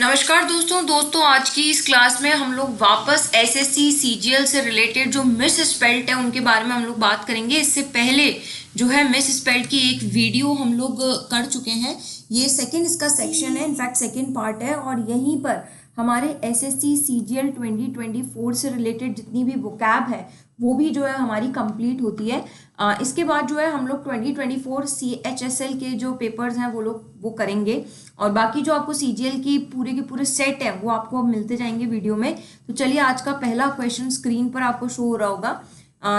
नमस्कार दोस्तों आज की इस क्लास में हम लोग वापस एसएससी सीजीएल से रिलेटेड जो मिस स्पेल्ट है उनके बारे में हम लोग बात करेंगे। इससे पहले जो है मिस स्पेल्ट की एक वीडियो हम लोग कर चुके हैं। ये सेकंड इसका सेक्शन है, इनफैक्ट सेकंड पार्ट है, और यहीं पर हमारे एसएससी सीजीएल 2024 से रिलेटेड जितनी भी वोकैब है वो भी जो है हमारी कंप्लीट होती है। इसके बाद जो है हम लोग 2024 CHSL के जो पेपर्स हैं वो करेंगे, और बाकी जो आपको सीजीएल की के पूरे सेट है वो आपको अब मिलते जाएंगे वीडियो में। तो चलिए आज का पहला क्वेश्चन स्क्रीन पर आपको शो हो रहा होगा।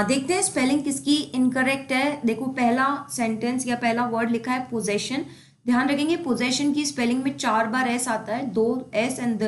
देखते हैं स्पेलिंग किसकी इनकरेक्ट है। देखो पहला सेंटेंस या पहला वर्ड लिखा है पोजेशन। ध्यान रखेंगे पोजेशन की स्पेलिंग में 4 बार एस आता है, 2 S and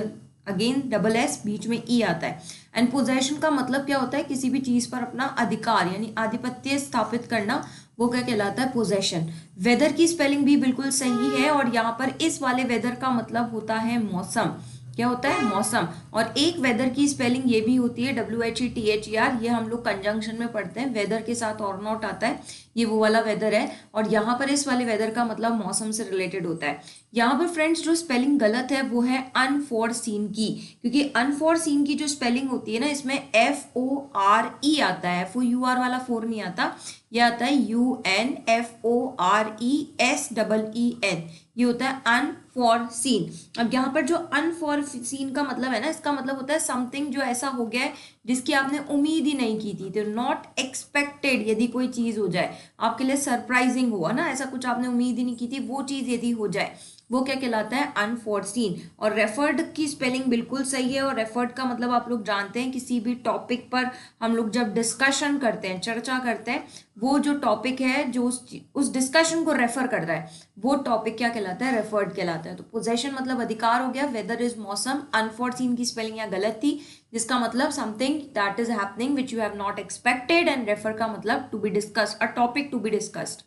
again double S, बीच में ई आता है। एंड पोजेशन का मतलब क्या होता है? किसी भी चीज पर अपना अधिकार यानी आधिपत्य स्थापित करना, वो क्या कहलाता है? पोजेशन। वेदर की स्पेलिंग भी बिल्कुल सही है, और यहाँ पर इस वाले वेदर का मतलब होता है मौसम। क्या होता है? मौसम। और एक वेदर की स्पेलिंग ये भी होती है WHETHER, ये हम लोग कंजंक्शन में पढ़ते हैं, वेदर के साथ और नॉट आता है, ये वो वाला वेदर है। और यहाँ पर इस वाले वेदर का मतलब मौसम से रिलेटेड होता है। यहाँ पर फ्रेंड्स जो स्पेलिंग गलत है वो है अनफोरसीन की, क्योंकि अनफोरसीन की जो स्पेलिंग होती है ना, इसमें FORE आता है, FOUR वाला 4 नहीं आता, यह आता है UNFORESEEN, ये होता है अनफोरसीन। अब यहाँ पर जो अनफोरसीन का मतलब है ना, इसका मतलब होता है समथिंग जो ऐसा हो गया है जिसकी आपने उम्मीद ही नहीं की थी। तो नॉट एक्सपेक्टेड यदि कोई चीज हो जाए, आपके लिए सरप्राइजिंग हुआ ना, ऐसा कुछ आपने उम्मीद ही नहीं की थी, वो चीज यदि हो जाए वो क्या कहलाता है? अनफोरसीन। और रेफर्ड की स्पेलिंग बिल्कुल सही है, और रेफर्ड का मतलब आप लोग जानते हैं, किसी भी टॉपिक पर हम लोग जब डिस्कशन करते हैं, चर्चा करते हैं, वो जो टॉपिक है जो उस डिस्कशन को रेफर करता है, वो टॉपिक क्या कहलाता है? रेफर्ड कहलाता है। तो पोजेशन मतलब अधिकार हो गया, वेदर इज मौसम। अनफोरसीन की स्पेलिंग यहाँ गलत थी, जिसका मतलब something that is happening which you have not expected, and refer का मतलब to be discussed, a topic to be discussed.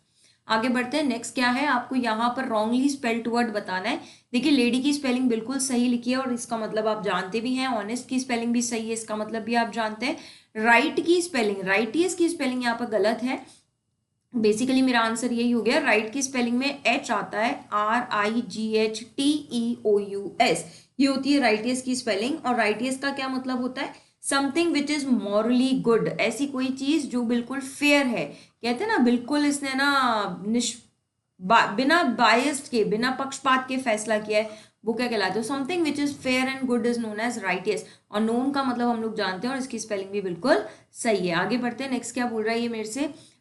आगे बढ़ते हैं। नेक्स्ट क्या है? आपको यहाँ पर रॉन्गली स्पेल्ड वर्ड बताना है। देखिए लेडी की स्पेलिंग बिल्कुल सही लिखी है, और इसका मतलब आप जानते भी हैं। ऑनेस्ट की स्पेलिंग भी सही है, इसका मतलब भी आप जानते हैं। राइट की स्पेलिंग, राइटियस की स्पेलिंग यहाँ पर गलत है। बेसिकली मेरा आंसर यही हो गया। राइट की स्पेलिंग में H आता है, RIGHTEOUS, ये होती है राइटियस की स्पेलिंग। और राइटियस का क्या मतलब होता है? Something which is morally good, ऐसी कोई चीज जो बिल्कुल फेयर है। कहते हैं ना, बिल्कुल इसने ना बिना बायस्ड के, बिना पक्षपात के फैसला किया है, वो क्या कहलाता है? Something which is fair and good is known as righteous. और नोन का मतलब हम लोग जानते हैं, और इसकी स्पेलिंग भी बिल्कुल सही है। आगे बढ़ते हैं। नेक्स्ट क्या बोल रहा है ये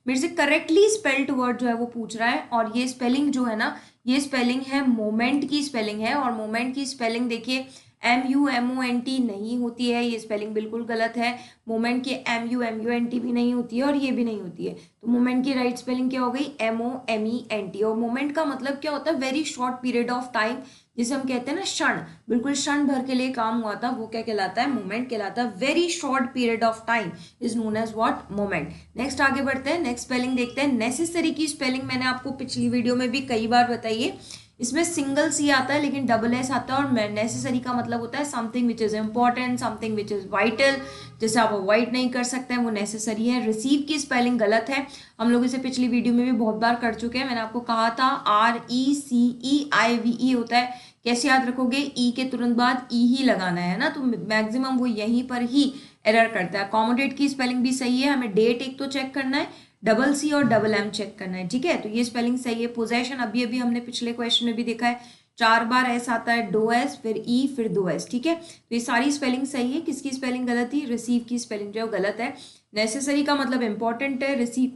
मेरे से करेक्टली स्पेल्ड वर्ड जो है वो पूछ रहा है। और ये स्पेलिंग जो है ना, ये स्पेलिंग है मोमेंट की स्पेलिंग है। और मोमेंट की स्पेलिंग देखिए MUMONT नहीं होती है, ये स्पेलिंग बिल्कुल गलत है। मोमेंट की MUMUNT भी नहीं होती है, और ये भी नहीं होती है। तो मोमेंट की राइट स्पेलिंग क्या हो गई? MOMENT। और मोमेंट का मतलब क्या होता है? Very short period of time, जिसे हम कहते हैं ना क्षण, बिल्कुल क्षण भर के लिए काम हुआ था, वो क्या कहलाता है? मोमेंट कहलाता है। Very short period of time is known as what? Moment. Next आगे बढ़ते हैं। नेक्स्ट स्पेलिंग देखते हैं। नेसेसरी की स्पेलिंग मैंने आपको पिछली वीडियो में भी कई बार बताई है। इसमें सिंगल सी आता है लेकिन डबल एस आता है, और नेसेसरी का मतलब होता है something which is important, something which is vital, जैसे आप अवॉइड नहीं कर सकते हैं, वो नेसेसरी है। रिसीव की स्पेलिंग गलत है, हम लोग इसे पिछली वीडियो में भी बहुत बार कर चुके हैं। मैंने आपको कहा था RECEIVE होता है। कैसे याद रखोगे? ई के तुरंत बाद ई ही लगाना है ना, तो मैक्सिमम वो यहीं पर ही एरर करता है। अकोमोडेट की स्पेलिंग भी सही है, हमें डेट एक तो चेक करना है, डबल C और डबल M चेक करना है, ठीक है? तो ये स्पेलिंग सही है। पोजेशन अभी अभी हमने पिछले क्वेश्चन में भी देखा है, 4 बार S आता है, 2 S फिर E फिर 2 S, ठीक है? तो ये सारी स्पेलिंग सही है। किसकी स्पेलिंग गलत थी? रिसीव की स्पेलिंग जो है गलत है। नेसेसरी का मतलब इंपॉर्टेंट है, रिसीव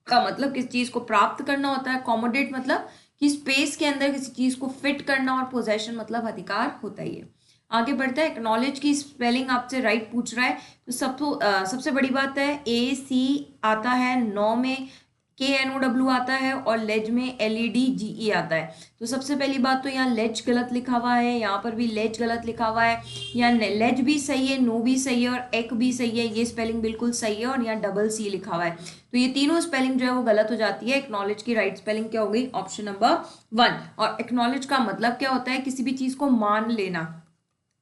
का मतलब किस चीज को प्राप्त करना होता है, अकोमोडेट मतलब कि स्पेस के अंदर किसी चीज को फिट करना, और पोजेशन मतलब अधिकार होता ही है। आगे बढ़ता है। एक्नॉलेज की स्पेलिंग आपसे राइट पूछ रहा है, तो सबसे बड़ी बात है AC आता है, नौ में KNOW आता है, और लेज में LEDGE आता है। तो सबसे पहली बात तो यहाँ लेज गलत लिखा हुआ है, यहाँ पर भी लेज गलत लिखा हुआ है, यहाँ लेज भी सही है, नो भी सही है, और एक भी सही है, ये स्पेलिंग बिल्कुल सही है, और यहाँ डबल C लिखा हुआ है। तो ये तीनों स्पेलिंग जो है वो गलत हो जाती है। एक्नॉलेज की राइट स्पेलिंग क्या हो गई? Option number 1। और एक्नॉलेज का मतलब क्या होता है? किसी भी चीज को मान लेना,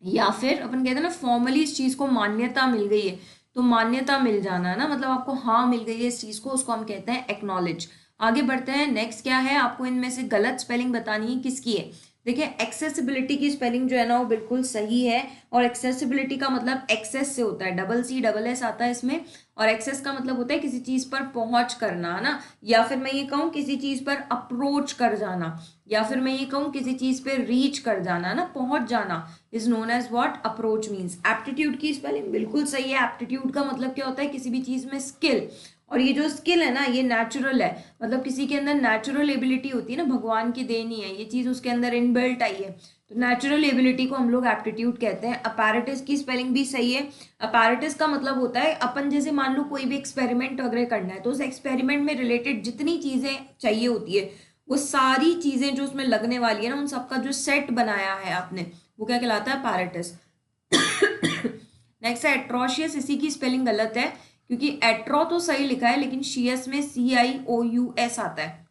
या फिर अपन कहते हैं ना फॉर्मली इस चीज को मान्यता मिल गई है, तो मान्यता मिल जाना है ना, मतलब आपको हाँ मिल गई है इस चीज को, उसको हम कहते हैं एक्नॉलेज। आगे बढ़ते हैं। नेक्स्ट क्या है? आपको इनमें से गलत स्पेलिंग बतानी है किसकी है। देखिए एक्सेसिबिलिटी की स्पेलिंग जो है ना वो बिल्कुल सही है, और एक्सेसिबिलिटी का मतलब एक्सेस से होता है, डबल सी डबल एस आता है इसमें, और एक्सेस का मतलब होता है किसी चीज पर पहुंच करना, है ना, या फिर मैं ये कहूँ किसी चीज पर अप्रोच कर जाना, या फिर मैं ये कहूँ किसी चीज पे रीच कर जाना, ना, पहुंच जाना, is known as what, approach means. Aptitude की स्पेलिंग बिल्कुल सही है। एप्टीट्यूड का मतलब क्या होता है, किसी भी चीज में स्किल, और ये जो स्किल है ना ये नेचुरल है, मतलब किसी के अंदर नेचुरल एबिलिटी होती है ना, भगवान की देन ही है ये चीज, उसके अंदर इनबिल्ट आई है, तो नेचुरल एबिलिटी को हम लोग एप्टीट्यूड कहते हैं। अपैरेटस की स्पेलिंग भी सही है। अपैरेटस का मतलब होता है अपन जैसे मान लो कोई भी एक्सपेरिमेंट वगैरह करना है, तो उस एक्सपेरिमेंट में रिलेटेड जितनी चीजें चाहिए होती है, वो सारी चीजें जो उसमें लगने वाली है ना, उन सबका जो सेट बनाया है आपने, वो क्या कहलाता है, अपैरेटस। नेक्स्ट है एट्रोशियस, इसी की स्पेलिंग गलत है, क्योंकि एट्रो तो सही लिखा है लेकिन शीयस में CIOUS आता है,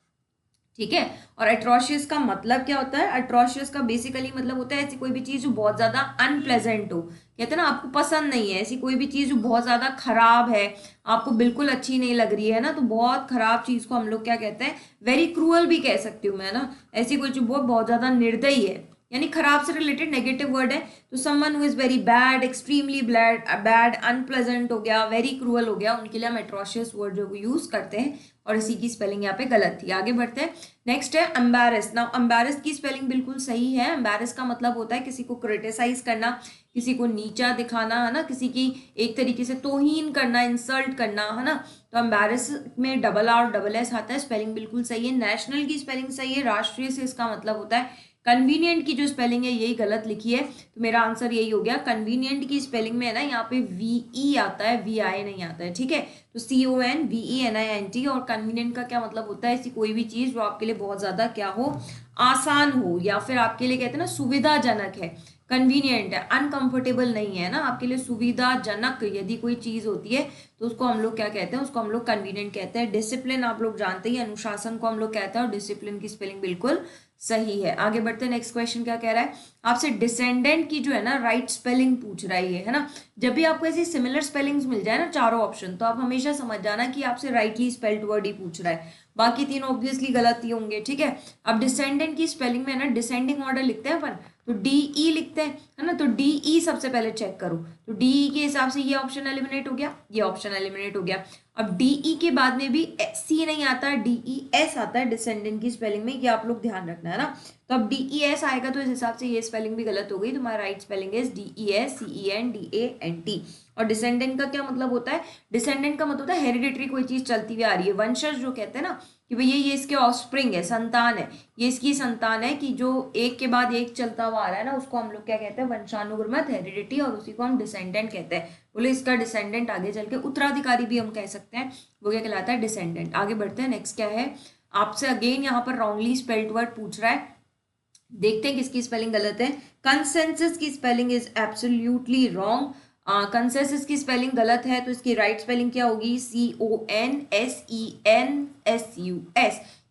ठीक है। और एट्रोशियस का मतलब क्या होता है, एट्रोशियस का बेसिकली मतलब होता है ऐसी कोई भी चीज जो बहुत ज्यादा अनप्लेजेंट हो, कहते हैं ना आपको पसंद नहीं है, ऐसी कोई भी चीज जो बहुत ज्यादा खराब है, आपको बिल्कुल अच्छी नहीं लग रही है ना, तो बहुत खराब चीज को हम लोग क्या कहते हैं, वेरी क्रूअल भी कह सकती हूँ मैं ना, ऐसी कोई चीज बहुत ज्यादा निर्दयी है, यानी खराब से रिलेटेड नेगेटिव वर्ड है, तो someone who is very bad, extremely bad, unpleasant हो गया, वेरी क्रूअल हो गया, उनके लिए हम एट्रोशियस वर्ड जो यूज करते हैं, और इसी की स्पेलिंग यहाँ पे गलत थी। आगे बढ़ते हैं। नेक्स्ट है एम्बैरेस। नाउ एम्बैरेस की स्पेलिंग बिल्कुल सही है। एम्बैरेस का मतलब होता है किसी को क्रिटिसाइज करना, किसी को नीचा दिखाना, है ना, किसी की एक तरीके से तौहीन करना, इंसल्ट करना, है ना, तो एम्बैरेस में डबल आर डबल एस आता है, स्पेलिंग बिल्कुल सही है। नेशनल की स्पेलिंग सही है। राष्ट्रीय से इसका मतलब होता है कन्वीनियंट की जो स्पेलिंग है यही गलत लिखी है, तो मेरा आंसर यही हो गया। कन्वीनियंट की स्पेलिंग में है ना यहाँ पे VE आता है, VI नहीं आता है, ठीक है, तो CONVENINT। और कन्वीनियंट का क्या मतलब होता है, ऐसी कोई भी चीज जो आपके लिए बहुत ज्यादा क्या हो, आसान हो, या फिर आपके लिए कहते हैं ना सुविधाजनक है, कन्वीनियंट है, अनकंफर्टेबल नहीं है ना, आपके लिए सुविधाजनक यदि कोई चीज होती है तो उसको हम लोग क्या कहते हैं, उसको हम लोग कन्वीनियंट कहते हैं। डिसिप्लिन आप लोग जानते ही, अनुशासन को हम लोग कहते हैं, और डिसिप्लिन की स्पेलिंग बिल्कुल सही है। आगे बढ़ते हैं। नेक्स्ट क्वेश्चन क्या कह रहा है आपसे, डिसेंडेंट की जो है ना राइट स्पेलिंग पूछ रहा है ये, है ना। जब भी आपको ऐसी सिमिलर स्पेलिंग्स मिल जाए ना चारों ऑप्शन, तो आप हमेशा समझ जाना कि आपसे राइटली स्पेल्ड वर्ड ही पूछ रहा है, बाकी तीन ऑब्वियसली गलत ही होंगे, ठीक है। अब डिसेंडेंट की स्पेलिंग में ना डिसेंडिंग ऑर्डर लिखते हैं अपन, तो DE लिखते हैं, है ना, तो DE सबसे पहले चेक करो, तो DE के हिसाब से ये ऑप्शन एलिमिनेट हो गया, ये ऑप्शन एलिमिनेट हो गया। अब DE के बाद में भी C नहीं आता, DES आता है डिसेंडेंट की स्पेलिंग में, ये आप लोग ध्यान रखना, है ना। तो अब DES आएगा तो इस हिसाब से ये स्पेलिंग भी गलत हो गई, तो हमारा राइट स्पेलिंग है DESCENDANT। और डिसेंडेंट का क्या मतलब होता है, डिसेंडेंट का मतलब होता है हेरिडिटरी कोई चीज चलती हुई आ रही है, वंशज जो कहते हैं ना, कि भैया ये इसके ऑफस्प्रिंग है, संतान है, ये इसकी संतान है, कि जो एक के बाद एक चलता हुआ आ रहा है ना, उसको हम लोग क्या कहते हैं, वंशानुक्रमित, हेरिडिटी, और उसी को हम डिसेंडेंट कहते हैं। बोले इसका डिसेंडेंट आगे चल के उत्तराधिकारी भी हम कह सकते हैं, वो क्या कहलाता है, डिसेंडेंट। आगे बढ़ते हैं। नेक्स्ट क्या है आपसे, अगेन यहाँ पर रॉन्गली स्पेल्ड वर्ड पूछ रहा है, देखते हैं किसकी स्पेलिंग गलत है। कंसेंसस की spelling is absolutely wrong. Consensus की स्पेलिंग गलत है, तो इसकी राइट स्पेलिंग क्या होगी, CONSENSUS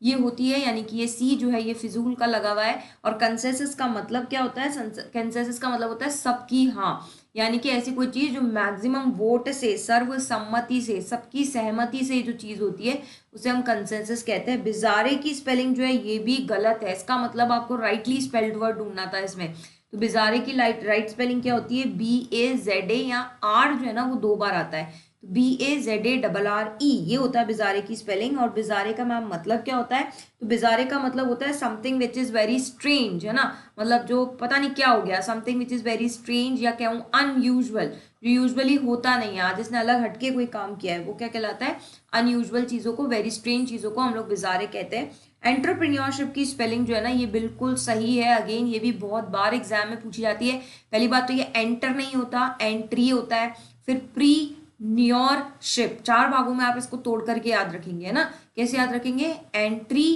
ये होती है, यानी कि ये C जो है ये फिजूल का लगा हुआ है। और कंसेंसस का मतलब क्या होता है, कंसेंसस का मतलब होता है सबकी हाँ, यानी कि ऐसी कोई चीज जो मैक्सिमम वोट से, सर्वसम्मति से, सबकी सहमति से जो चीज होती है उसे हम कंसेंसस कहते हैं। बिजारे की स्पेलिंग जो है ये भी गलत है, इसका मतलब आपको राइटली स्पेल्ड वर्ड ढूंढना था इसमें, तो बिजारे की राइट स्पेलिंग क्या होती है, BAZA, या R जो है ना वो 2 बार आता है, तो BAZARRE ये होता है बिजारे की स्पेलिंग। और बिजारे का मैम मतलब क्या होता है, तो बिजारे का मतलब होता है something which is very strange, है ना, मतलब जो पता नहीं क्या हो गया, something which is very strange, या क्या हूँ अनयूजुअल, जो यूजुअली होता नहीं है, आज इसने अलग हटके कोई काम किया है, वो क्या कहलाता है, अनयूजुअल चीजों को, वेरी स्ट्रेंज चीजों को हम लोग बिजारे कहते हैं। एंटरप्रेन्योरशिप की स्पेलिंग जो है ना ये बिल्कुल सही है, अगेन ये भी बहुत बार एग्जाम में पूछी जाती है। पहली बात तो ये एंटर नहीं होता, एंट्री होता है, फिर प्रीन्योरशिप, 4 भागों में आप इसको तोड़ करके याद रखेंगे, है ना, कैसे याद रखेंगे, एंट्री,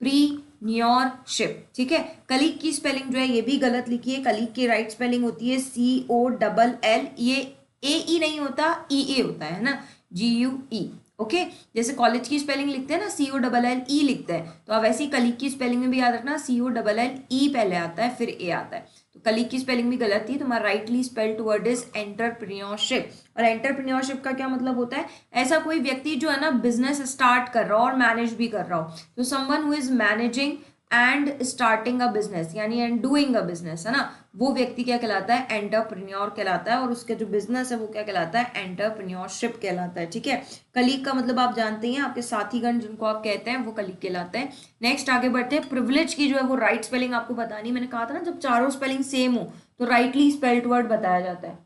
प्रीन्योरशिप, ठीक है। कलीग की स्पेलिंग जो है ये भी गलत लिखी है, कलीग की राइट स्पेलिंग होती है COLL, ये AE नहीं होता, EA होता है ना, GUE, ओके। जैसे कॉलेज की स्पेलिंग लिखते हैं ना COLLE लिखते हैं, तो अब ऐसी कलीग की स्पेलिंग में भी याद रखना COLLE पहले आता है फिर A आता है, तो कलीग की स्पेलिंग भी गलत थी, तो हमारा rightly spelled word is entrepreneurship. और एंटरप्रेन्योरशिप का क्या मतलब होता है, ऐसा कोई व्यक्ति जो है ना बिजनेस स्टार्ट कर रहा हो और मैनेज भी कर रहा हो, तो someone who is managing and starting a business यानी एंड डूइंग अ बिजनेस, है ना, वो व्यक्ति क्या कहलाता है, एंटरप्रेन्योर कहलाता है, और उसके जो बिजनेस है वो क्या कहलाता है, एंटरप्रेन्योरशिप कहलाता है। ठीक है, कलीग का मतलब आप जानते हैं, आपके साथीगण जिनको आप कहते हैं वो कलीग कहलाते हैं। नेक्स्ट आगे बढ़ते हैं, प्रिविलेज की जो है वो राइट स्पेलिंग आपको बतानी, मैंने कहा था ना जब चारों स्पेलिंग सेम हो तो राइटली स्पेल्ड वर्ड बताया जाता है।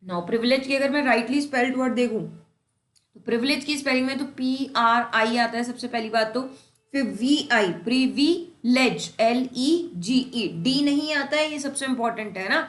नाउ प्रिविलेज की अगर मैं राइटली स्पेल्ड वर्ड देखूं तो प्रिविलेज की स्पेलिंग में तो PRI आता है सबसे पहली बात, तो फिर VI प्रिविलेज LEGE, डी नहीं आता है, ये सबसे इंपॉर्टेंट है ना,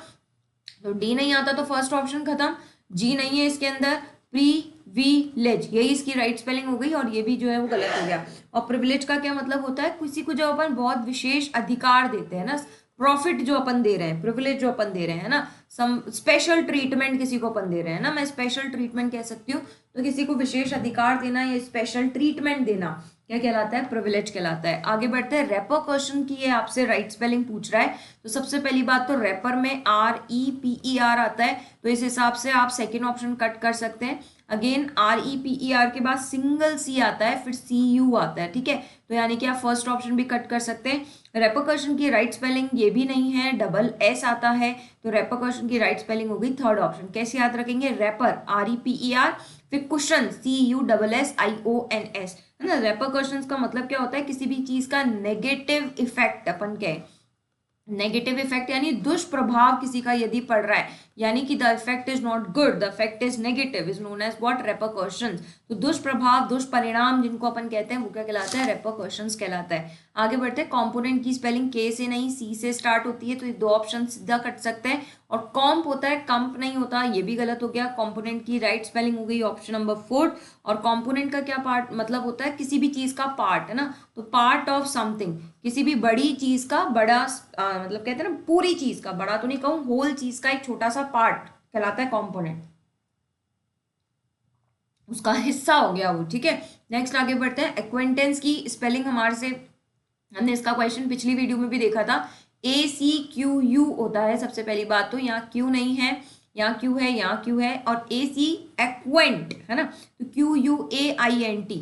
तो डी नहीं आता तो फर्स्ट ऑप्शन खत्म, जी नहीं है इसके अंदर, प्रिविलेज यही इसकी राइट स्पेलिंग हो गई, और ये भी जो है वो गलत हो गया। और प्रिविलेज का क्या मतलब होता है, किसी को जो अपन बहुत विशेष अधिकार देते हैं ना, प्रॉफिट जो अपन दे रहे हैं, प्रिविलेज जो अपन दे रहे हैं ना, सम स्पेशल ट्रीटमेंट किसी को अपन दे रहे हैं ना, मैं स्पेशल ट्रीटमेंट कह सकती हूँ, तो किसी को विशेष अधिकार देना या स्पेशल ट्रीटमेंट देना क्या कहलाता है, प्रिविलेज कहलाता है। आगे बढ़ते हैं, रैपर क्वेश्चन की ये आपसे राइट स्पेलिंग पूछ रहा है, तो सबसे पहली बात तो रैपर में REPER आता है, तो इस हिसाब से आप सेकेंड ऑप्शन कट कर सकते हैं। अगेन REPER के बाद सिंगल C आता है, फिर CU आता है, ठीक है, तो यानी कि आप फर्स्ट ऑप्शन भी कट कर सकते हैं। रेपरकशन की राइट स्पेलिंग ये भी नहीं है, डबल S आता है, तो रेपरकशन की राइट स्पेलिंग हो गई थर्ड ऑप्शन। कैसे याद रखेंगे, रैपर REPER, फिर कुशन CUSSIONS, है ना। रेपरकशन का मतलब क्या होता है, किसी भी चीज का नेगेटिव इफेक्ट अपन कहें, नेगेटिव इफेक्ट यानी दुष्प्रभाव किसी का यदि पड़ रहा है, यानी कि the effect is not good, the effect is negative, is known as what, repercussions. तो दुष्प्रभाव दुष्परिणाम जिनको अपन कहते हैं वो क्या कहलाता है, रेपरकशंस कहलाता है। आगे बढ़ते हैं, कंपोनेंट की स्पेलिंग के से नहीं C से स्टार्ट होती है, तो ये दो ऑप्शन सीधा कट सकते हैं। और कॉम्प होता है, कंप नहीं होता, ये भी गलत हो गया। कंपोनेंट की राइट स्पेलिंग हो गई ऑप्शन नंबर 4। और कंपोनेंट का क्या पार्ट मतलब होता है, किसी भी चीज का पार्ट, है ना, तो पार्ट ऑफ समथिंग, किसी भी बड़ी चीज का बड़ा मतलब कहते हैं ना, पूरी चीज का, बड़ा तो नहीं कहूँ, होल चीज का एक छोटा सा पार्ट कहलाता है कंपोनेंट, उसका हिस्सा हो गया वो। ठीक है, नेक्स्ट आगे बढ़ते हैं, एक्वेंटेंस की स्पेलिंग हमारे से, हमने इसका क्वेश्चन पिछली वीडियो में भी देखा था, ACQU होता है सबसे पहली बात तो, यहाँ क्यू नहीं है, यहाँ क्यू है, यहाँ क्यू है, और AC एक्वेंट है ना, तो QUAINT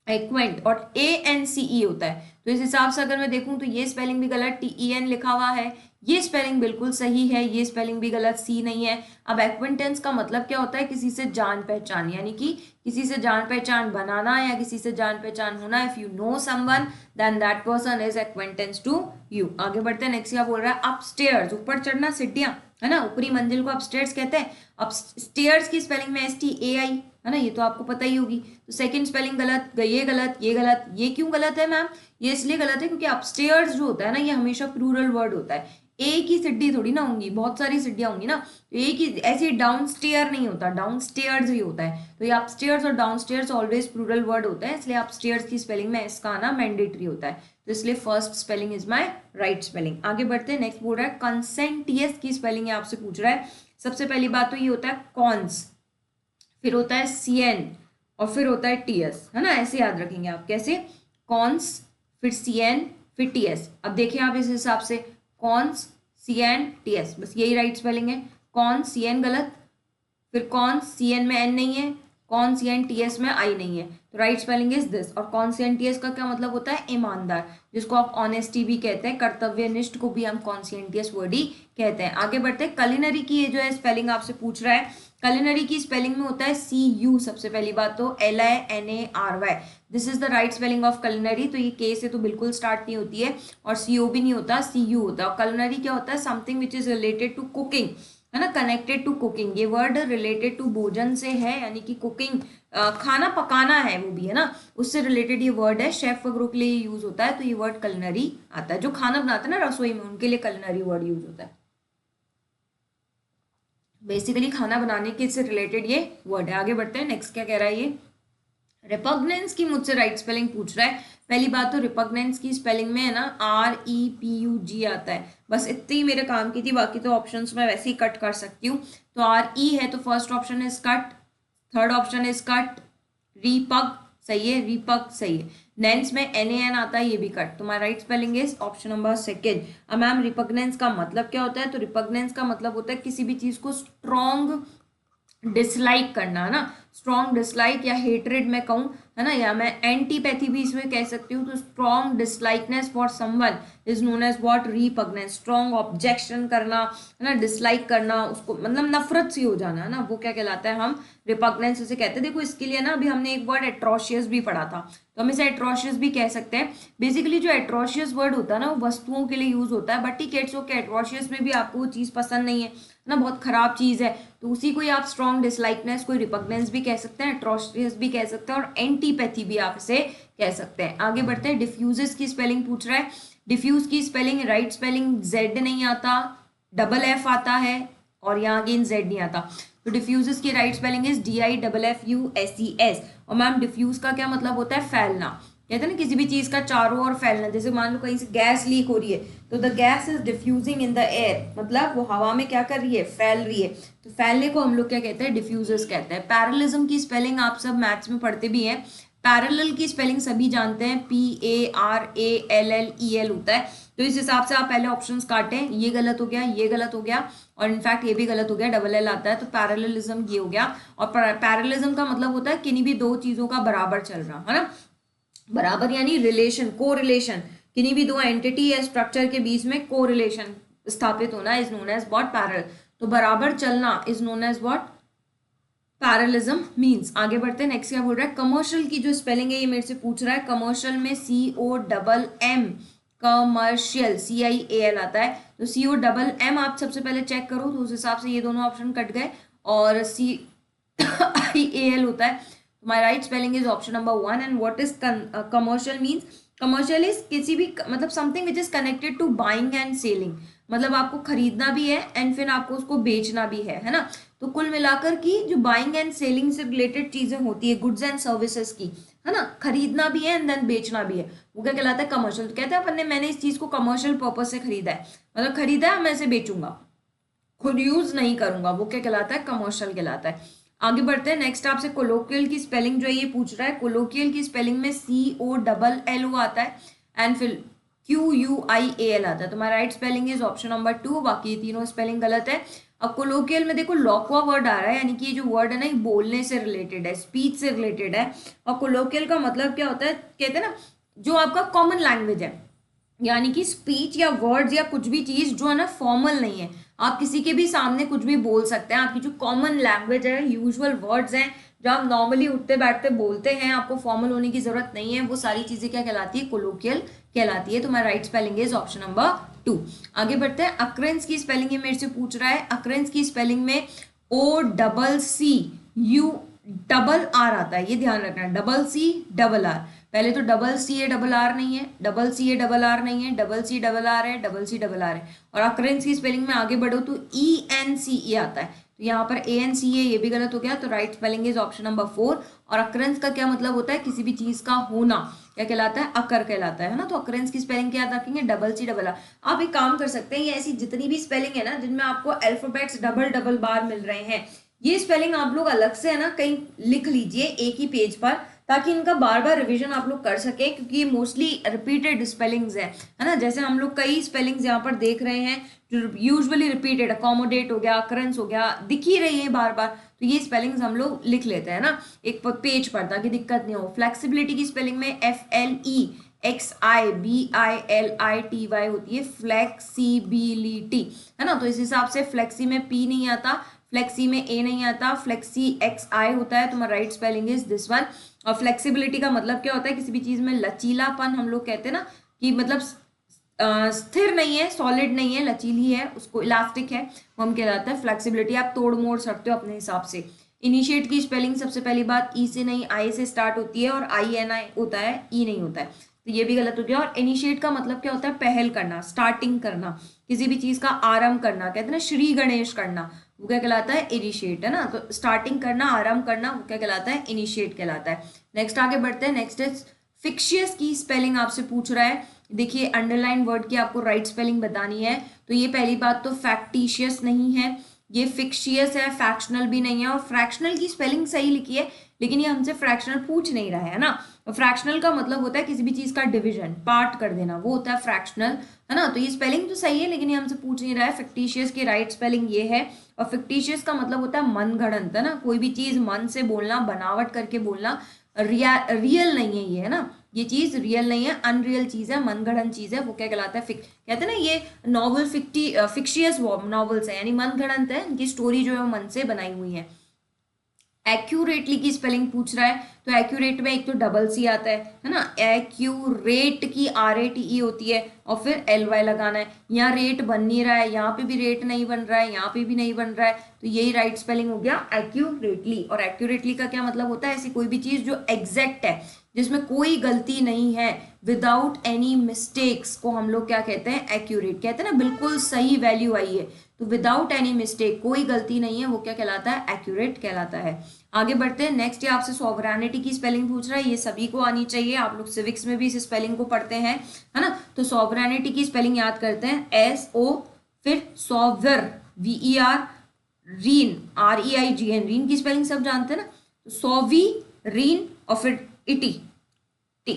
एक्वेंट, और ANCE होता है, तो इस हिसाब से अगर मैं देखूं तो ये स्पेलिंग भी गलत, TEN लिखा हुआ है, ये स्पेलिंग बिल्कुल सही है, ये स्पेलिंग भी गलत, C नहीं है। अब एक्वेंटेंस का मतलब क्या होता है, किसी से जान पहचान, यानी कि किसी से जान पहचान बनाना या किसी से जान पहचान होना। If you know someone then that person is acquaintance to you. आगे बढ़ते हैं, नेक्स्ट क्या बोल रहा है, अपस्टेयर्स, ऊपर चढ़ना, सीढ़ियां, है ना, ऊपरी मंजिल को अपस्टेयर्स कहते हैं। अब स्टेयर्स की स्पेलिंग में STAI, है ना, ये तो आपको पता ही होगी, तो सेकंड स्पेलिंग गलत, ये गलत, ये गलत, ये क्यों गलत है मैम, ये इसलिए गलत है क्योंकि अपस्टेयर्स जो होता है ना, ये हमेशा प्लूरल वर्ड होता है, एक ही सीढ़ी थोड़ी ना होंगी, बहुत सारी सीढ़ियां होंगी ना, तो एक ही ऐसे डाउन स्टेयर नहीं होता, डाउन स्टेयर्स ही होता है, तो ये अपस्टेयर्स और downstairs always plural word होता है, इसलिए अपस्टेयर्स की स्पेलिंग में इसका आना मैंडेटरी होता है, तो इसलिए first spelling is my right spelling. आगे बढ़ते हैं, नेक्स्ट बोल रहा है कंसेंटियस की स्पेलिंग आपसे पूछ रहा है। सबसे पहली बात तो ये होता है कॉन्स, फिर होता है CN, और फिर होता है TS, है ना, ऐसे याद रखेंगे आप, कैसे, कॉन्स, फिर CN, फिर TS। अब देखिए आप इस हिसाब से, कॉन्स CN TS, बस यही राइट स्पेलिंग है। कॉन CN गलत, फिर कॉन CN में N नहीं है, कॉन CN TS में I नहीं है, तो राइट स्पेलिंग इज दिस। और कॉन CN TS का क्या मतलब होता है, ईमानदार, जिसको आप ऑनेस्टी भी कहते हैं, कर्तव्यनिष्ठ को भी हम कॉन CN TS वर्ड ही कहते हैं। आगे बढ़ते हैं, कलिनरी की ये जो है स्पेलिंग आपसे पूछ रहा है, कलिनरी की स्पेलिंग में होता है CU, सबसे पहली बात तो LINARY, this is the right spelling of culinary, तो ये K से तो बिल्कुल स्टार्ट नहीं होती है, और CO भी नहीं होता, CU होता है। और कलिनरी क्या होता है, something which is related to cooking, है ना, कनेक्टेड टू कुकिंग, ये वर्ड रिलेटेड टू भोजन से है, यानी कि कुकिंग, खाना पकाना है वो भी, है ना, उससे रिलेटेड ये वर्ड है, शेफ वगैरह के लिए यूज होता है, तो ये वर्ड कलिनरी आता है, जो खाना बनाते हैं ना रसोई में, उनके लिए कलिनरी वर्ड यूज होता है, बेसिकली खाना बनाने के से रिलेटेड ये वर्ड है। आगे बढ़ते हैं, नेक्स्ट क्या कह रहा है, ये रिपग्नेंस की मुझसे राइट स्पेलिंग पूछ रहा है। पहली बात तो रिपग्नेंस की स्पेलिंग में है ना REPUG आता है, बस इतनी ही मेरे काम की थी, बाकी तो ऑप्शंस मैं वैसे ही कट कर सकती हूँ। तो RE है तो first option is cut, third option is cut, रिपग सही है, रिपग सही है, नेंस में NAN आता है, ये भी कट, तो my right spelling is option number second. अब मैम रिपग्नेंस का मतलब क्या होता है, तो रिपग्नेंस का मतलब होता है किसी भी चीज को स्ट्रॉन्ग डिसलाइक करना, है ना, स्ट्रॉन्ग डिसलाइक या हेटरेड मैं कहूँ, है ना, या मैं एंटीपैथी भी इसमें कह सकती हूँ। तो strong dislikeness for someone is known as what, repugnance. Strong objection करना, है ना, डिसलाइक करना, उसको मतलब नफरत सी हो जाना, है ना, वो क्या कहलाता है, हम रिपग्नेंस उसे कहते हैं। देखो इसके लिए ना अभी हमने एक वर्ड एट्रोशियस भी पढ़ा था, तो हम इसे एट्रोशियस भी कह सकते हैं। बेसिकली जो एट्रोशियस वर्ड होता है ना वो वस्तुओं के लिए यूज होता है, बट ठीक है इट्स ओके, एट्रोशियस में भी आपको वो चीज़ पसंद नहीं है ना, बहुत खराब चीज़ है, तो उसी को ही आप स्ट्रॉन्ग डिसलाइकनेस, कोई रिपग्नेंस भी कह सकते हैं, एट्रोशियस भी कह सकते हैं, और एंटीपैथी भी आप इसे कह सकते हैं। आगे बढ़ते हैं, डिफ्यूजेस की स्पेलिंग पूछ रहा है। डिफ्यूज की स्पेलिंग, राइट स्पेलिंग जेड नहीं आता, डबल एफ आता है, और यहाँ अगेन जेड नहीं आता। तो डिफ्यूजेस की राइट स्पेलिंग इज DIFFUSES। और मैम डिफ्यूज का क्या मतलब होता है, फैलना। कहते हैं ना किसी भी चीज का चारों ओर फैलना, जैसे मान लो कहीं से गैस लीक हो रही है तो the gas is diffusing in the air, मतलब वो हवा में क्या कर रही है, फैल रही है। तो फैलने को हम लोग क्या कहते हैं, डिफ्यूजर्स कहते हैं। पैरेललिज्म की स्पेलिंग आप सब मैथ्स में पढ़ते भी हैं। पैरेलल की स्पेलिंग सभी जानते हैं, PARALLEL होता है। तो इस हिसाब से आप पहले ऑप्शंस काटें, ये गलत हो गया, ये गलत हो गया, और इनफैक्ट ये भी गलत हो गया, डबल एल आता है। तो पैरेललिज्म ये हो गया। और पैरेललिज्म का मतलब होता है किन्हीं भी दो चीजों का बराबर चल रहा, है ना, बराबर यानी रिलेशन, को रिलेशन, किन्हीं भी दो एंटिटी या स्ट्रक्चर के बीच में को रिलेशन स्थापित होना is known as what, parallel. तो बराबर चलना is known as what, parallelism means. आगे बढ़ते हैं, नेक्स्ट क्या बोल रहा है, कमर्शियल की जो स्पेलिंग है ये मेरे से पूछ रहा है। कमर्शियल में COMM, कमर्शियल CIAL आता है। तो COMM आप सबसे पहले चेक करो, तो उस हिसाब से ये दोनों ऑप्शन कट गए, और CIAL होता है। My right spelling is option number 1। And what is commercial means, commercial is किसी भी मतलब something which is connected to buying and selling, मतलब आपको खरीदना भी है एंड फिर आपको उसको बेचना भी है ना। तो कुल मिलाकर की जो बाइंग एंड सेलिंग से रिलेटेड चीजें होती है, गुड्स एंड सर्विसेज की, है ना, खरीदना भी है एंड देन बेचना भी है, वो क्या कहलाता है, कमर्शियल। तो कहते हैं अपन ने, मैंने इस चीज को कमर्शियल पर्पज से खरीदा है, मतलब खरीदा है, मैं इसे बेचूंगा, खुद यूज नहीं करूंगा, वो क्या कहलाता है, कमर्शियल कहलाता है। आगे बढ़ते हैं, नेक्स्ट आपसे कोलोकियल की स्पेलिंग जो है ये पूछ रहा है। कोलोकियल की स्पेलिंग में COLLO आता है एंड फिर QUIAL आता है। तो हमारा right spelling is option number 2, बाकी तीनों स्पेलिंग गलत है। अब कोलोकियल में देखो लॉक्वा वर्ड आ रहा है, यानी कि ये जो वर्ड है ना ये बोलने से रिलेटेड है, स्पीच से रिलेटेड है। और कोलोकियल का मतलब क्या होता है, कहते हैं ना जो आपका कॉमन लैंग्वेज है, यानी कि स्पीच या वर्ड्स या कुछ भी चीज जो है ना फॉर्मल नहीं है, आप किसी के भी सामने कुछ भी बोल सकते हैं। आपकी जो कॉमन लैंग्वेज है, यूजुअल वर्ड्स हैं जो आप नॉर्मली उठते बैठते बोलते हैं, आपको फॉर्मल होने की जरूरत नहीं है, वो सारी चीजें क्या कहलाती है, कोलोकियल कहलाती है। तो हमारा right spelling is option number 2। आगे बढ़ते हैं, अक्रेंस की स्पेलिंग ये मेरे से पूछ रहा है। अक्रेंस की स्पेलिंग में OCCUR आता है, ये ध्यान रखना, CCR। पहले तो CAR नहीं है, CAR नहीं है, CCR है, CCR है। और अक्रेंस की स्पेलिंग में आगे बढ़ो तो ENCE आता है, तो यहाँ पर ANCE ये भी गलत हो गया। तो right spelling is option number 4। और अक्रेंस का क्या मतलब होता है, किसी भी चीज का होना, क्या कहलाता है, अकर कहलाता है ना। तो अक्रेंस की स्पेलिंग क्या रखेंगे, CCR। आप एक काम कर सकते हैं, ये ऐसी जितनी भी स्पेलिंग है ना जिनमें आपको अल्फाबेट्स डबल बार मिल रहे हैं, ये स्पेलिंग आप लोग अलग से है ना कहीं लिख लीजिए एक ही पेज पर, ताकि इनका बार बार रिवीजन आप लोग कर सके, क्योंकि ये मोस्टली रिपीटेड स्पेलिंग्स है ना। जैसे हम लोग कई स्पेलिंग्स यहाँ पर देख रहे हैं जो यूजुअली रिपीटेड, अकोमोडेट हो गया, अकरेंस हो गया, दिख ही रही है बार बार, तो ये स्पेलिंग्स हम लोग लिख लेते हैं ना एक पेज पर, ताकि दिक्कत नहीं हो। फ्लेक्सिबिलिटी की स्पेलिंग में FLEXIBILITY होती है, फ्लेक्सिबिलिटी, है ना। तो इस हिसाब से फ्लेक्सी में P नहीं आता, फ्लेक्सी में A नहीं आता, फ्लेक्सी XI होता है। तो हमारा right spelling is this one. और फ्लेक्सिबिलिटी का मतलब क्या होता है, किसी भी चीज में लचीलापन, हम लोग कहते हैं ना कि मतलब स्थिर नहीं है, सॉलिड नहीं है, लचीली है, उसको इलास्टिक है, वो हम कहलाता है फ्लेक्सिबिलिटी। आप तोड़ मोड़ सकते हो अपने हिसाब से। इनिशिएट की स्पेलिंग सबसे पहली बात E से नहीं, I से स्टार्ट होती है, और INI होता है, E नहीं होता है, तो ये भी गलत हो गया। और इनिशिएट का मतलब क्या होता है, पहल करना, स्टार्टिंग करना, किसी भी चीज का आरंभ करना, कहते हैं ना श्री गणेश करना, वो क्या कहलाता है, इनिशिएट, है ना। तो स्टार्टिंग करना, आरंभ करना, वो क्या कहलाता है, इनिशिएट कहलाता है। नेक्स्ट आगे बढ़ते हैं, नेक्स्ट इज फिक्शियस की स्पेलिंग आपसे पूछ रहा है। देखिए अंडरलाइन वर्ड की आपको राइट स्पेलिंग बतानी है। तो ये पहली बात तो फैक्टिशियस नहीं है, ये फिक्शियस है, फ्रैक्शनल भी नहीं है। और फ्रैक्शनल की स्पेलिंग सही लिखी है, लेकिन ये हमसे फ्रैक्शनल पूछ नहीं रहा है ना। फ्रैक्शनल का मतलब होता है किसी भी चीज का डिवीजन, पार्ट कर देना, वो होता है फ्रैक्शनल, है ना। तो ये स्पेलिंग तो सही है, लेकिन ये हमसे पूछ नहीं रहा है। फिक्टिशियस की राइट स्पेलिंग ये है। और फिक्टिशियस का मतलब होता है मन गढ़ंत, है ना, कोई भी चीज मन से बोलना, बनावट करके बोलना। रियल नहीं है ये, है ना, ये चीज रियल नहीं है, अनरियल चीज है, मनगढ़ंत चीज है, वो क्या कहलाता है, कहते हैं ना ये नॉवल फिक्शियस नॉवेल्स है, यानी मनगढ़ंत है, इनकी स्टोरी जो है वो मन से बनाई हुई है। एक्यूरेटली की स्पेलिंग पूछ रहा है, तो एक्यूरेट में एक तो डबल सी आता है ना। एक्यूरेट की RATE होती है और फिर LY लगाना है। यहाँ रेट बन नहीं रहा है, यहाँ पे भी रेट नहीं बन रहा है, यहाँ पे भी नहीं बन रहा है, तो यही राइट स्पेलिंग हो गया एक्यूरेटली। और एक्यूरेटली का क्या मतलब होता है, ऐसी कोई भी चीज जो एग्जैक्ट है, जिसमें कोई गलती नहीं है, विदाउट एनी मिस्टेक्स को हम लोग क्या कहते हैं, एक्यूरेट कहते हैं ना, बिल्कुल सही वैल्यू आई है, तो विदाउट एनी मिस्टेक, कोई गलती नहीं है, वो क्या कहलाता है, एक्यूरेट कहलाता है। आगे बढ़ते हैं। नेक्स्ट ये आपसे सॉवरेनिटी की स्पेलिंग पूछ रहा है, ये सभी को आनी चाहिए, आप लोग सिविक्स में भी इस स्पेलिंग को पढ़ते हैं, है ना। तो सॉवरेनिटी की स्पेलिंग याद करते हैं, SO फिर sour, VER, reign, REIGN, reign की स्पेलिंग सब जानते हैं ना, तो सॉवी रीन और फिर इटी टी,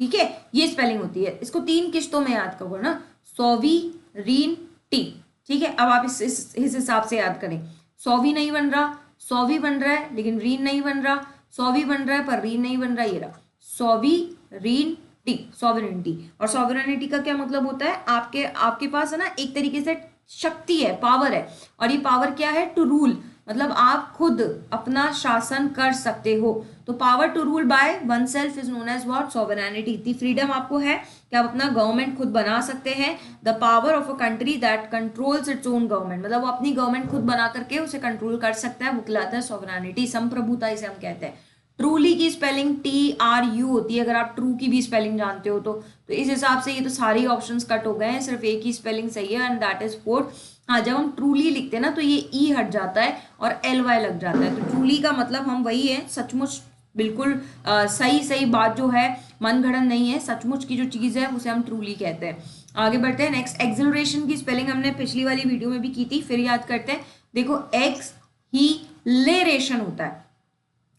ठीक है, ये स्पेलिंग होती है। इसको 3 किश्तों में याद करो ना, सॉवी रीन टी, ठीक है। अब आप इस हिसाब से याद करें, सॉवी नहीं बन रहा, सॉवी बन रहा है लेकिन रीन नहीं बन रहा, सॉवी बन रहा है पर रीन नहीं बन रहा, ये रहा सॉवी रीन टी, सॉवरेनिटी। और सॉवरेनिटी का क्या मतलब होता है, आपके पास है ना एक तरीके से शक्ति है, पावर है, और ये पावर क्या है, टू रूल, मतलब आप खुद अपना शासन कर सकते हो। तो power to rule by oneself is known as what, sovereignty. इतनी फ्रीडम आपको है कि आप अपना गवर्नमेंट खुद बना सकते हैं। The power of a country that controls its own government, मतलब वो अपनी गवर्नमेंट खुद बना करके उसे कंट्रोल कर सकता है, वो कहलाता है सॉवरेनिटी, संप्रभुता इसे हम कहते हैं। ट्रूली की स्पेलिंग TRU होती है, अगर आप ट्रू की भी स्पेलिंग जानते हो तो इस हिसाब से ये तो सारी ऑप्शंस कट हो गए हैं, सिर्फ एक ही स्पेलिंग सही है, एंड दैट इज फोर्थ। हाँ, जब हम ट्रूली लिखते हैं ना, तो ये E हट जाता है और LY लग जाता है, तो ट्रूली का मतलब हम वही है, सचमुच, बिल्कुल सही बात जो है, मनगढ़ंत नहीं है, सचमुच की जो चीज है उसे हम ट्रूली कहते हैं। आगे बढ़ते हैं। नेक्स्ट, एक्सिलरेशन की स्पेलिंग हमने पिछली वाली वीडियो में भी की थी, फिर याद करते हैं। देखो, एक्सहिलेरेशन होता है,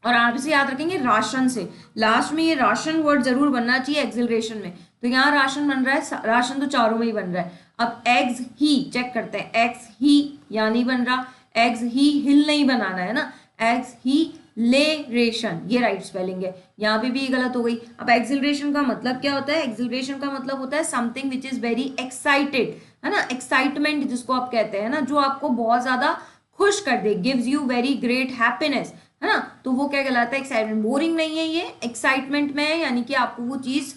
और आप इसे याद रखेंगे राशन से, लास्ट में ये राशन वर्ड जरूर बनना चाहिए एक्सिलरेशन में, तो यहाँ राशन बन रहा है, राशन तो चारों में ही बन रहा है। अब एग्स ही चेक करते हैं, एग्स ही यहाँ नहीं बन रहा, एग्स ही हिल नहीं बनाना है ना, एग्स ही लेरेशन, ये राइट स्पेलिंग है, यहाँ पे भी ये गलत हो गई। अब एक्सिलरेशन का मतलब क्या होता है, एक्सिलरेशन का मतलब होता है something which is very excited, है ना, एक्साइटमेंट जिसको आप कहते हैं ना, जो आपको बहुत ज्यादा खुश कर दे, gives you very great happiness, है ना, तो वो क्या कहलाता है, एक्साइटमेंट। बोरिंग नहीं है ये, एक्साइटमेंट में है, यानी कि आपको वो चीज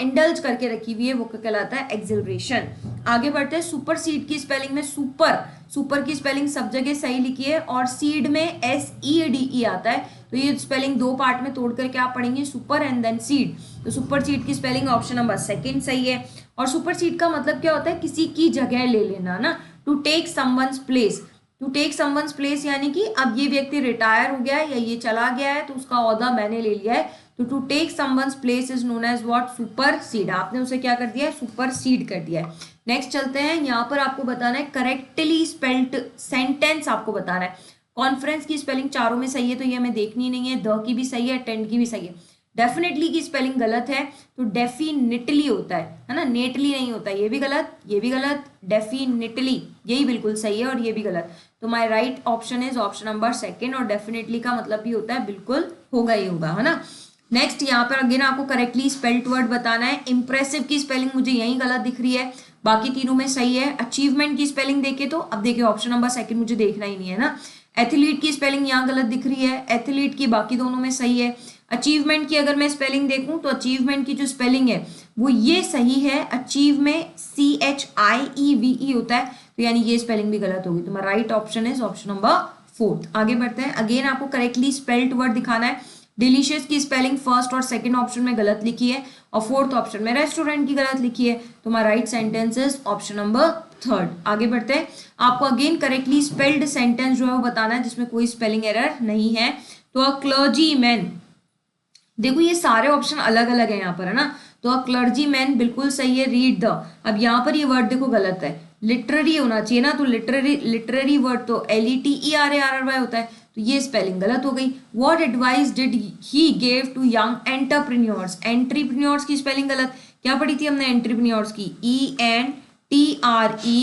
इंडल्ज करके रखी हुई है, वो क्या कहलाता है, एक्सिलरेशन। आगे बढ़ते हैं। सुपर सीड की स्पेलिंग में सुपर की स्पेलिंग सब जगह सही लिखी है, और सीड में SEDE आता है, तो ये स्पेलिंग 2 पार्ट में तोड़ करके आप पढ़ेंगे, सुपर एंड देन सीड, तो सुपर सीड की स्पेलिंग ऑप्शन नंबर 2 सही है। और सुपर सीड का मतलब क्या होता है, किसी की जगह ले लेना ना, to take someone's place, to take someone's place, यानी कि अब ये व्यक्ति रिटायर हो गया है या ये चला गया है, तो उसका ओहदा मैंने ले लिया है, तो to take someone's place is known as what, supersede, आपने उसे क्या कर दिया है, सुपर सीड कर दिया है। नेक्स्ट चलते हैं, यहाँ पर आपको बताना है करेक्टली स्पेल्ड सेंटेंस, आपको बताना है। कॉन्फ्रेंस की स्पेलिंग चारों में सही है, तो ये हमें देखनी नहीं है, द की भी सही है, टेंट की भी सही है। डेफिनेटली की स्पेलिंग गलत है, तो डेफिनेटली होता है ना, नेटली नहीं होता, ये भी गलत, ये भी गलत, डेफिनेटली यही बिल्कुल सही है, और ये भी गलत, तो my right option is option number 2, और डेफिनेटली का मतलब भी होता है बिल्कुल होगा ही होगा, है ना। नेक्स्ट, यहाँ पर अगेन आपको करेक्टली स्पेल्ड वर्ड बताना है। इंप्रेसिव की स्पेलिंग मुझे यही गलत दिख रही है, बाकी तीनों में सही है। अचीवमेंट की स्पेलिंग देखे तो, अब देखिए ऑप्शन नंबर 2 मुझे देखना ही नहीं है ना। एथलीट की स्पेलिंग यहाँ गलत दिख रही है, एथलीट की बाकी दोनों में सही है। अचीवमेंट की अगर मैं स्पेलिंग देखूं तो अचीवमेंट की जो स्पेलिंग है वो ये सही है, अचीव में CHIEVE होता है, तो यानी ये स्पेलिंग भी गलत होगी, तो मेरा right option is option number 4। आगे बढ़ते हैं। अगेन आपको करेक्टली स्पेल्ड वर्ड दिखाना है। डिलीशियस की स्पेलिंग फर्स्ट और सेकंड ऑप्शन में गलत लिखी है, और फोर्थ ऑप्शन में रेस्टोरेंट की गलत लिखी है, तो my right sentence is option number 3। आगे बढ़ते हैं। आपको अगेन करेक्टली स्पेल्ड सेंटेंस जो है वो बताना है जिसमें कोई स्पेलिंग एरर नहीं है। तो अ क्लर्जी मैन, देखो ये सारे ऑप्शन अलग अलग है यहाँ पर, है ना, तो अ क्लर्जी मैन बिल्कुल सही है, रीड द। अब यहाँ पर ये वर्ड देखो गलत है, लिटरेरी होना चाहिए ना, तो लिटरेरी वर्ड तो LETERARY होता है, तो ये स्पेलिंग गलत हो गई। What advice did he gave to young entrepreneurs, entrepreneurs की स्पेलिंग गलत। क्या पढ़ी थी हमने एंट्रप्रेन्योर्स की, ENTRE,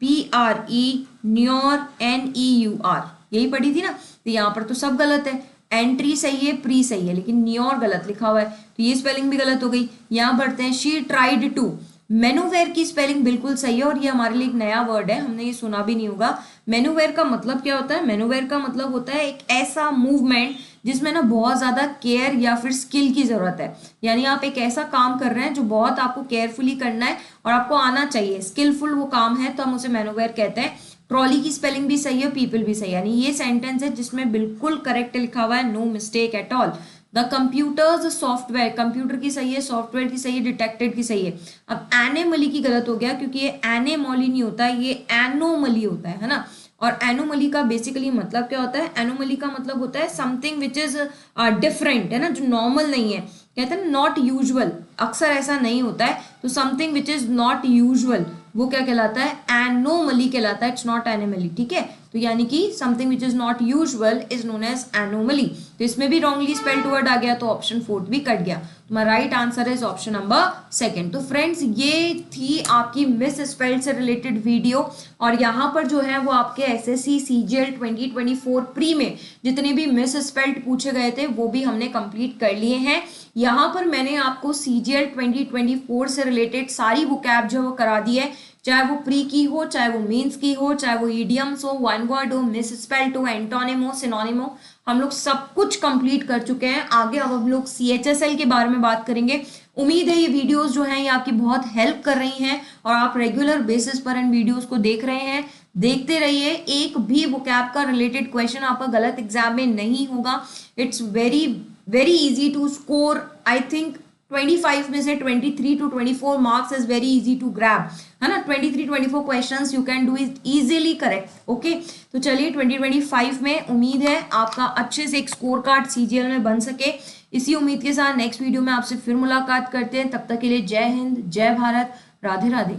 PRE, न्योर NEUR, यही पढ़ी थी ना। तो यहाँ पर तो सब गलत है, एंट्री सही है, प्री सही है, लेकिन न्योर गलत लिखा हुआ है, तो ये स्पेलिंग भी गलत हो गई। यहाँ बढ़ते हैं, शी ट्राइड टू, मेनूवेयर की स्पेलिंग बिल्कुल सही है, और ये हमारे लिए एक नया वर्ड है, हमने ये सुना भी नहीं होगा। मेनूवेयर का मतलब क्या होता है, मेनूवेयर का मतलब होता है एक ऐसा मूवमेंट जिसमें ना बहुत ज्यादा केयर या फिर स्किल की जरूरत है, यानी आप एक ऐसा काम कर रहे हैं जो बहुत आपको केयरफुली करना है और आपको आना चाहिए, स्किलफुल वो काम है, तो हम उसे मेनूवेयर कहते हैं। ट्रॉली की स्पेलिंग भी सही है, पीपल भी सही है, यानी ये सेंटेंस है जिसमें बिल्कुल करेक्ट लिखा हुआ है, no mistake at all. The computers software, computer की सही है, सॉफ्टवेयर की सही है, डिटेक्टेड की सही है। अब एनेमली की गलत हो गया, क्योंकि ये एनेमोली नहीं होता है, ये एनोमली होता है ना। और एनोमली का बेसिकली मतलब क्या होता है, एनोमली का मतलब होता है समथिंग विच इज डिफरेंट, है ना, जो नॉर्मल नहीं है, कहते हैं नॉट यूजुअल, अक्सर ऐसा नहीं होता है, तो something which is not usual वो क्या कहलाता है, एनोमली कहलाता है, इट्स नॉट एनोमली, ठीक है। तो यानी कि something which is not usual is known as anomaly. तो इसमें भी रॉन्गली स्पेल्ड वर्ड आ गया, तो ऑप्शन 4 भी कट गया, तो my right answer is option number 2। तो फ्रेंड्स ये थी आपकी मिस स्पेल्ड से रिलेटेड वीडियो, और यहाँ पर जो है वो आपके SSC CGL 2024 प्री में जितने भी मिस स्पेल्ड पूछे गए थे वो भी हमने कंप्लीट कर लिए हैं। यहाँ पर मैंने आपको CGL 2024 से रिलेटेड सारी वोकैब जो है वो करा दी है, चाहे वो प्री की हो, चाहे वो मेंस की हो, चाहे वो ईडियम्स हो, वन वर्ड हो, मिस स्पेल्ड हो, एंटोनिम हो, सिनोनिम हो, हम लोग सब कुछ कंप्लीट कर चुके हैं। आगे अब हम लोग CHSL के बारे में बात करेंगे। उम्मीद है ये वीडियोस जो हैं ये आपकी बहुत हेल्प कर रही हैं और आप रेगुलर बेसिस पर इन वीडियोस को देख रहे हैं। देखते रहिए, एक भी वोकैब का रिलेटेड क्वेश्चन आपका गलत एग्जाम में नहीं होगा। It's very very easy to score, I think 25 में से 23 to 24 marks is very easy to grab, है ना। 23-24 questions you can do is easily correct, okay. तो चलिए 2025 में उम्मीद है आपका अच्छे से एक स्कोर कार्ड CGL में बन सके। इसी उम्मीद के साथ नेक्स्ट वीडियो में आपसे फिर मुलाकात करते हैं, तब तक के लिए जय हिंद, जय भारत, राधे राधे।